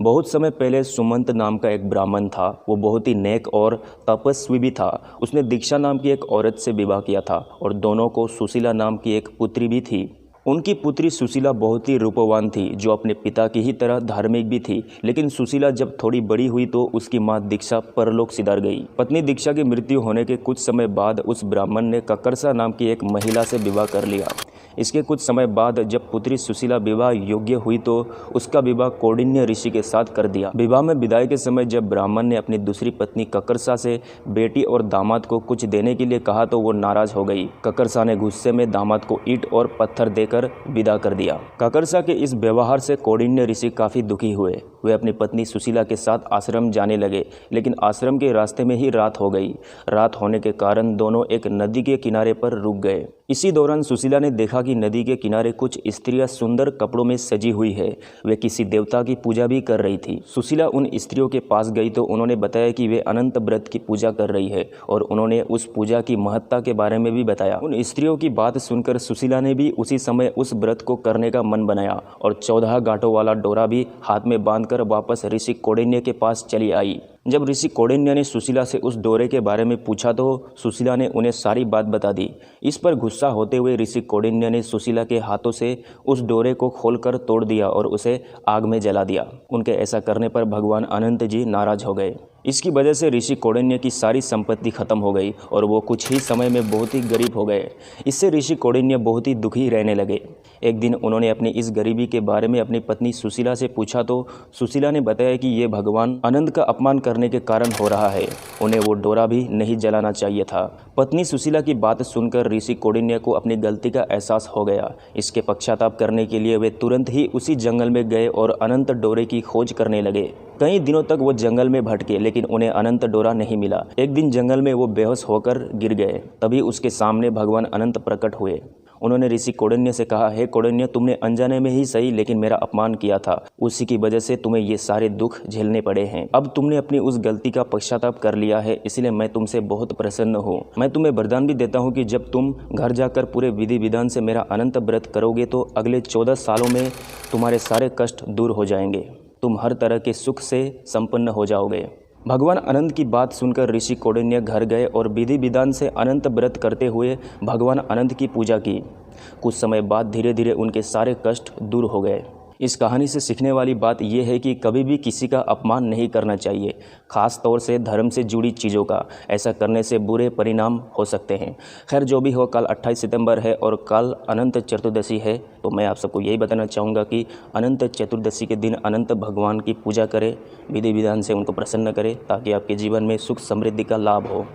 बहुत समय पहले सुमंत नाम का एक ब्राह्मण था। वो बहुत ही नेक और तपस्वी भी था। उसने दीक्षा नाम की एक औरत से विवाह किया था और दोनों को सुशीला नाम की एक पुत्री भी थी। उनकी पुत्री सुशीला बहुत ही रूपवान थी, जो अपने पिता की ही तरह धार्मिक भी थी। लेकिन सुशीला जब थोड़ी बड़ी हुई तो उसकी मां दीक्षा परलोक सिधार गई। पत्नी दीक्षा की मृत्यु होने के कुछ समय बाद उस ब्राह्मण ने ककरसा नाम की एक महिला से विवाह कर लिया। इसके कुछ समय बाद जब पुत्री सुशीला विवाह योग्य हुई तो उसका विवाह कौंडिन्य ऋषि के साथ कर दिया। विवाह में विदाई के समय जब ब्राह्मण ने अपनी दूसरी पत्नी ककरसा से बेटी और दामाद को कुछ देने के लिए कहा तो वो नाराज हो गई। ककरसा ने गुस्से में दामाद को ईंट और पत्थर देकर विदा कर दिया। ककरसा के इस व्यवहार से कौंडिन्य ऋषि काफी दुखी हुए। वे अपनी पत्नी सुशीला के साथ आश्रम जाने लगे, लेकिन आश्रम के रास्ते में ही रात हो गई। रात होने के कारण दोनों एक नदी के किनारे पर रुक गए। इसी दौरान सुशीला ने देखा कि नदी के किनारे कुछ स्त्रियां सुंदर कपड़ों में सजी हुई है। वे किसी देवता की पूजा भी कर रही थी। सुशीला उन स्त्रियों के पास गई तो उन्होंने बताया कि वे अनंत व्रत की पूजा कर रही है और उन्होंने उस पूजा की महत्ता के बारे में भी बताया। उन स्त्रियों की बात सुनकर सुशीला ने भी उसी समय उस व्रत को करने का मन बनाया और 14 गांठों वाला डोरा भी हाथ में बांधकर वापस ऋषि कौंडिन्य के पास चली आई। जब ऋषि कौंडिन्य ने सुशीला से उस डोरे के बारे में पूछा तो सुशीला ने उन्हें सारी बात बता दी। इस पर गुस्सा होते हुए ऋषि कौंडिन्य ने सुशीला के हाथों से उस डोरे को खोलकर तोड़ दिया और उसे आग में जला दिया। उनके ऐसा करने पर भगवान अनंत जी नाराज हो गए। इसकी वजह से ऋषि कौंडिन्य की सारी संपत्ति खत्म हो गई और वो कुछ ही समय में बहुत ही गरीब हो गए। इससे ऋषि कौंडिन्य बहुत ही दुखी रहने लगे। एक दिन उन्होंने अपनी इस गरीबी के बारे में अपनी पत्नी सुशीला से पूछा तो सुशीला ने बताया कि ये भगवान अनंत का अपमान करने के कारण हो रहा है। उन्हें वो डोरा भी नहीं जलाना चाहिए था। पत्नी सुशीला की बात सुनकर ऋषि कौंडिन्य को अपनी गलती का एहसास हो गया। इसके पश्चाताप करने के लिए वे तुरंत ही उसी जंगल में गए और अनंत डोरे की खोज करने लगे। कई दिनों तक वो जंगल में भटके, लेकिन उन्हें अनंत डोरा नहीं मिला। एक दिन जंगल में वो बेहोश होकर गिर गए। तभी उसके सामने भगवान अनंत प्रकट हुए। उन्होंने ऋषि कौंडिन्य से कहा, हे कौंडिन्य, तुमने अनजाने में ही सही लेकिन मेरा अपमान किया था। उसी की वजह से तुम्हें ये सारे दुख झेलने पड़े हैं। अब तुमने अपनी उस गलती का पश्चाताप कर लिया है, इसलिए मैं तुमसे बहुत प्रसन्न हूँ। मैं तुम्हें वरदान भी देता हूँ कि जब तुम घर जाकर पूरे विधि विधान से मेरा अनंत व्रत करोगे तो अगले 14 सालों में तुम्हारे सारे कष्ट दूर हो जाएंगे। तुम हर तरह के सुख से संपन्न हो जाओगे। भगवान अनंत की बात सुनकर ऋषि कौंडिन्य घर गए और विधि विधान से अनंत व्रत करते हुए भगवान अनंत की पूजा की। कुछ समय बाद धीरे धीरे उनके सारे कष्ट दूर हो गए। इस कहानी से सीखने वाली बात यह है कि कभी भी किसी का अपमान नहीं करना चाहिए, खास तौर से धर्म से जुड़ी चीज़ों का। ऐसा करने से बुरे परिणाम हो सकते हैं। खैर, जो भी हो, कल 28 सितंबर है और कल अनंत चतुर्दशी है। तो मैं आप सबको यही बताना चाहूँगा कि अनंत चतुर्दशी के दिन अनंत भगवान की पूजा करें, विधि विधान से उनको प्रसन्न करें, ताकि आपके जीवन में सुख समृद्धि का लाभ हो।